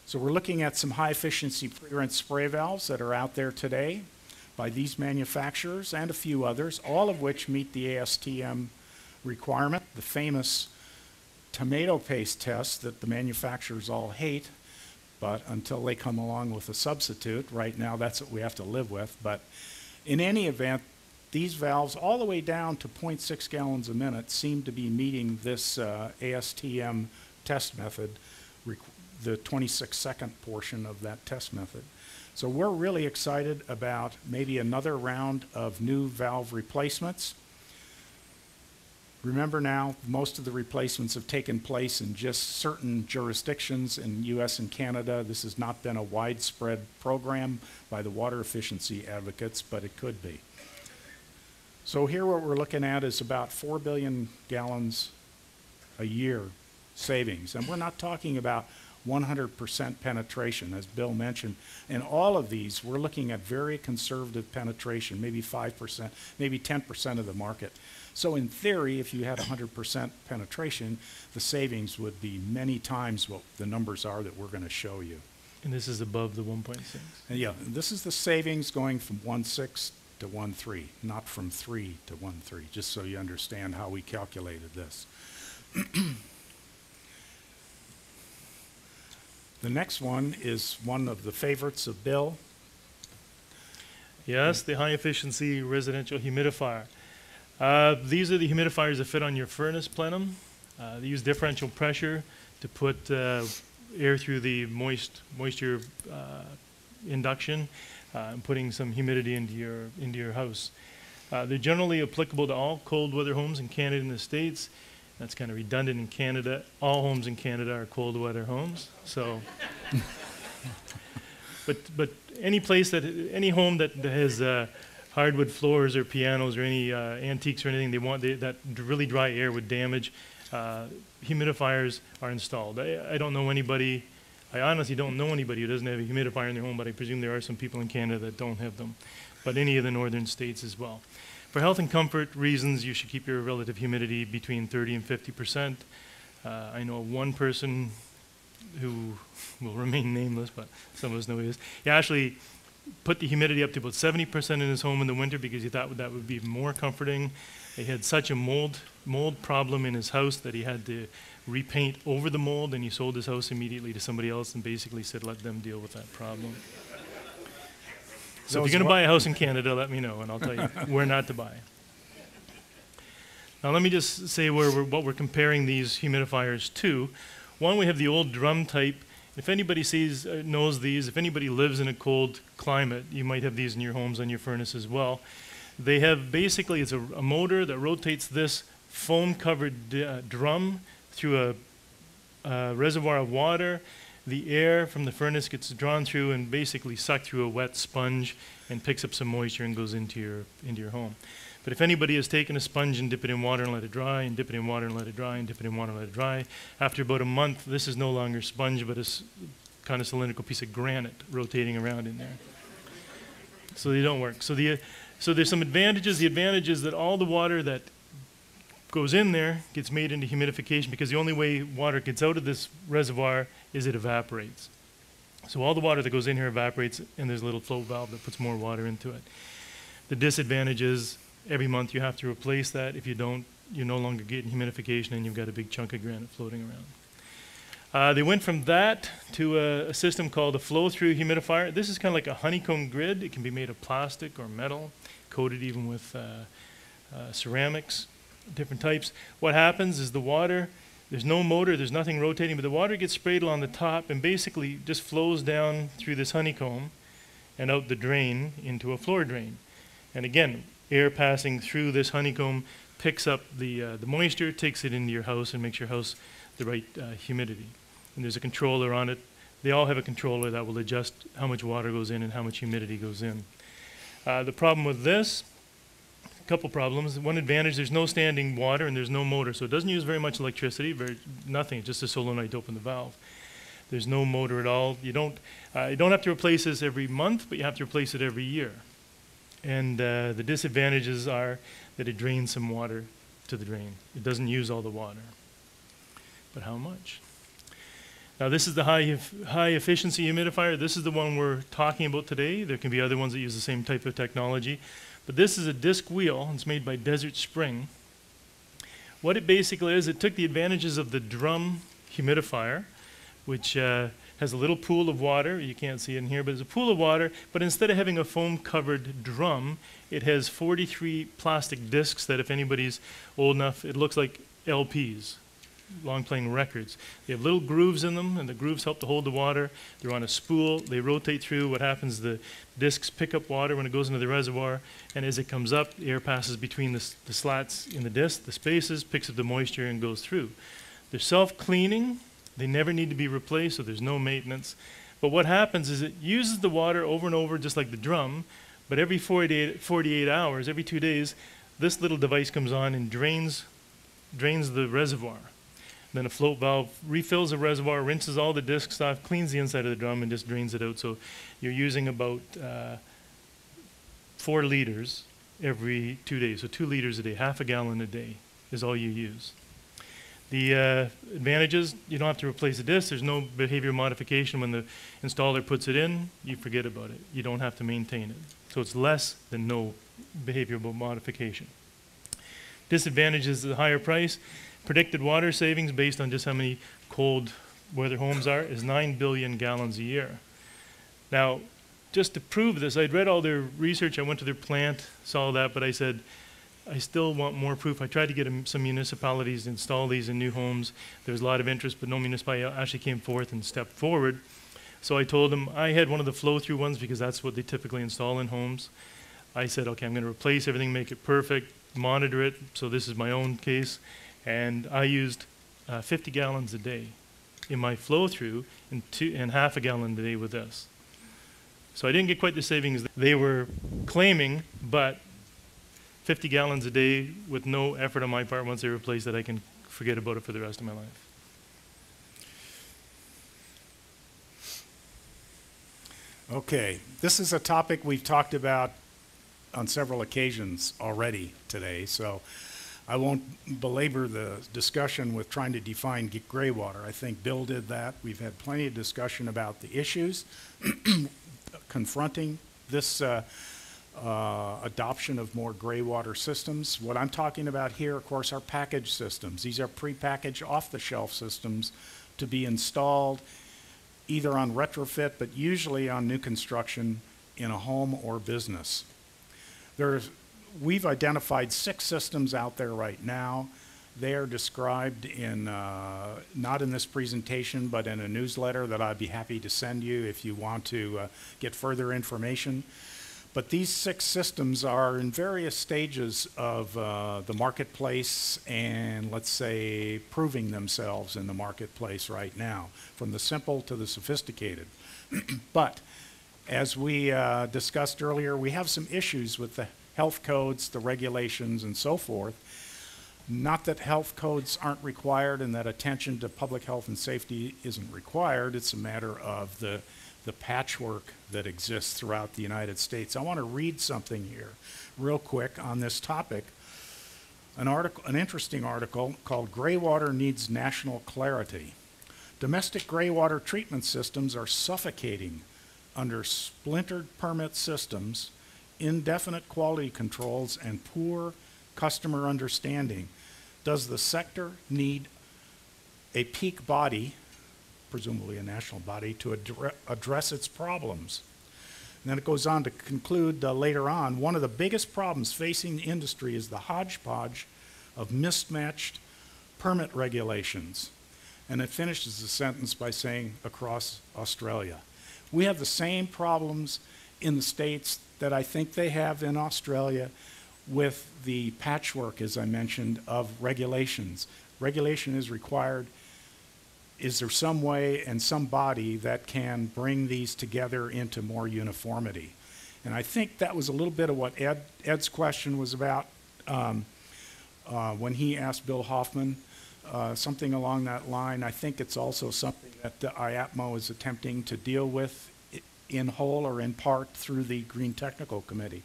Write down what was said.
So we're looking at some high-efficiency pre-rinse spray valves that are out there today by these manufacturers and a few others, all of which meet the ASTM requirement, the famous tomato paste test that the manufacturers all hate, but until they come along with a substitute, right now that's what we have to live with. But in any event, these valves all the way down to 0.6 gallons a minute seem to be meeting this ASTM test method, the 26-second portion of that test method. So we're really excited about maybe another round of new valve replacements. Remember now, most of the replacements have taken place in just certain jurisdictions in US and Canada. This has not been a widespread program by the water efficiency advocates, but it could be. So here what we're looking at is about 4 billion gallons a year savings. And we're not talking about 100% penetration, as Bill mentioned. In all of these, we're looking at very conservative penetration, maybe 5%, maybe 10% of the market. So in theory, if you had 100% penetration, the savings would be many times what the numbers are that we're going to show you. And this is above the 1.6? Yeah, this is the savings going from 1.6 to 1.3, not from 3 to 1.3, just so you understand how we calculated this. The next one is one of the favorites of Bill. Yes, the high-efficiency residential humidifier. These are the humidifiers that fit on your furnace plenum. They use differential pressure to put air through the moisture induction and putting some humidity into your house. They're generally applicable to all cold weather homes in Canada and the States. That's kind of redundant in Canada. All homes in Canada are cold weather homes. So, but any home that has hardwood floors or pianos or any antiques or anything, that really dry air would damage. Humidifiers are installed. I don't know anybody. I honestly don't know anybody who doesn't have a humidifier in their home, but I presume there are some people in Canada that don't have them. But any of the northern states as well. For health and comfort reasons, you should keep your relative humidity between 30 and 50%. I know one person who will remain nameless, but some of us know who he is. He actually put the humidity up to about 70% in his home in the winter because he thought that would be more comforting. He had such a mold problem in his house that he had to repaint over the mold, and he sold his house immediately to somebody else and basically said, let them deal with that problem. So if you're going to buy a house in Canada, let me know, and I'll tell you where not to buy. Now let me just say what we're comparing these humidifiers to. One, we have the old drum type. If anybody knows these, if anybody lives in a cold climate, you might have these in your homes on your furnace as well. They have basically, it's a motor that rotates this foam-covered drum through a reservoir of water. The air from the furnace gets drawn through and basically sucked through a wet sponge and picks up some moisture and goes into your home. But if anybody has taken a sponge and dip it in water and let it dry, and dip it in water and let it dry, and dip it in water and let it dry, after about a month, this is no longer sponge, but a kind of cylindrical piece of granite rotating around in there. So they don't work. So there's some advantages. The advantage is that all the water that goes in there gets made into humidification because the only way water gets out of this reservoir is it evaporates. So all the water that goes in here evaporates, and there's a little flow valve that puts more water into it. The disadvantage is every month you have to replace that. If you don't, you're no longer getting humidification and you've got a big chunk of granite floating around. They went from that to a system called a flow-through humidifier. This is kind of like a honeycomb grid. It can be made of plastic or metal, coated even with ceramics, different types. What happens is the water, there's no motor, there's nothing rotating, but the water gets sprayed along the top and basically just flows down through this honeycomb and out the drain into a floor drain. And again, air passing through this honeycomb picks up the moisture, takes it into your house, and makes your house the right humidity. And there's a controller on it. They all have a controller that will adjust how much water goes in and how much humidity goes in. The problem with this, a couple problems. One advantage, there's no standing water and there's no motor, so it doesn't use very much electricity, nothing, just a solenoid to open the valve. There's no motor at all. You don't have to replace this every month, but you have to replace it every year. And the disadvantages are that it drains some water to the drain. It doesn't use all the water. But how much? Now this is the high efficiency humidifier. This is the one we're talking about today. There can be other ones that use the same type of technology. But this is a disc wheel. It's made by Desert Spring. What it basically is, it took the advantages of the drum humidifier, which has a little pool of water. You can't see it in here, but it's a pool of water. But instead of having a foam-covered drum, it has 43 plastic discs that, if anybody's old enough, it looks like LPs, long-playing records. They have little grooves in them, and the grooves help to hold the water. They're on a spool. They rotate through. What happens, the discs pick up water when it goes into the reservoir, and as it comes up, air passes between the slats in the disc, the spaces, picks up the moisture, and goes through. They're self-cleaning. They never need to be replaced, so there's no maintenance. But what happens is it uses the water over and over, just like the drum, but every 48 hours, every 2 days, this little device comes on and drains the reservoir. Then a float valve refills the reservoir, rinses all the discs off, cleans the inside of the drum, and just drains it out. So you're using about 4 liters every 2 days. So 2 liters a day, half a gallon a day is all you use. The advantages, you don't have to replace the disc. There's no behavior modification. When the installer puts it in, you forget about it. You don't have to maintain it. So it's less than no behavioral modification. Disadvantages is the higher price. Predicted water savings based on just how many cold weather homes are is 9 billion gallons a year. Now, just to prove this, I'd read all their research. I went to their plant, saw that, but I said, I still want more proof. I tried to get some municipalities to install these in new homes. There was a lot of interest, but no municipality actually came forth and stepped forward. So I told them, I had one of the flow-through ones because that's what they typically install in homes. I said, okay, I'm going to replace everything, make it perfect, monitor it. So this is my own case. And I used 50 gallons a day in my flow-through and half a gallon a day with this. So I didn't get quite the savings they were claiming, but 50 gallons a day with no effort on my part. Once they replace it, I can forget about it for the rest of my life. Okay, this is a topic we've talked about on several occasions already today, so I won't belabor the discussion with trying to define gray water. I think Bill did that. We've had plenty of discussion about the issues confronting this adoption of more gray water systems. What I'm talking about here, of course, are package systems. These are prepackaged off-the-shelf systems to be installed either on retrofit, but usually on new construction in a home or business. We've identified 6 systems out there right now. They are described in, not in this presentation, but in a newsletter that I'd be happy to send you if you want to get further information. But these 6 systems are in various stages of the marketplace and, let's say, proving themselves in the marketplace right now, from the simple to the sophisticated. But as we discussed earlier, we have some issues with the health codes, the regulations, and so forth. Not that health codes aren't required and that attention to public health and safety isn't required. It's a matter of the patchwork that exists throughout the United States. I want to read something here real quick on this topic. An interesting article called "Gray Water Needs National Clarity." Domestic gray water treatment systems are suffocating under splintered permit systems, indefinite quality controls, and poor customer understanding. Does the sector need a peak body, presumably a national body, to address its problems? And then it goes on to conclude later on, one of the biggest problems facing the industry is the hodgepodge of mismatched permit regulations. And it finishes the sentence by saying, across Australia. We have the same problems in the States that I think they have in Australia with the patchwork, as I mentioned, of regulations. Regulation is required. Is there some way and some body that can bring these together into more uniformity? And I think that was a little bit of what Ed's question was about when he asked Bill Hoffman, something along that line. I think it's also something that the IAPMO is attempting to deal with in whole or in part through the Green Technical Committee.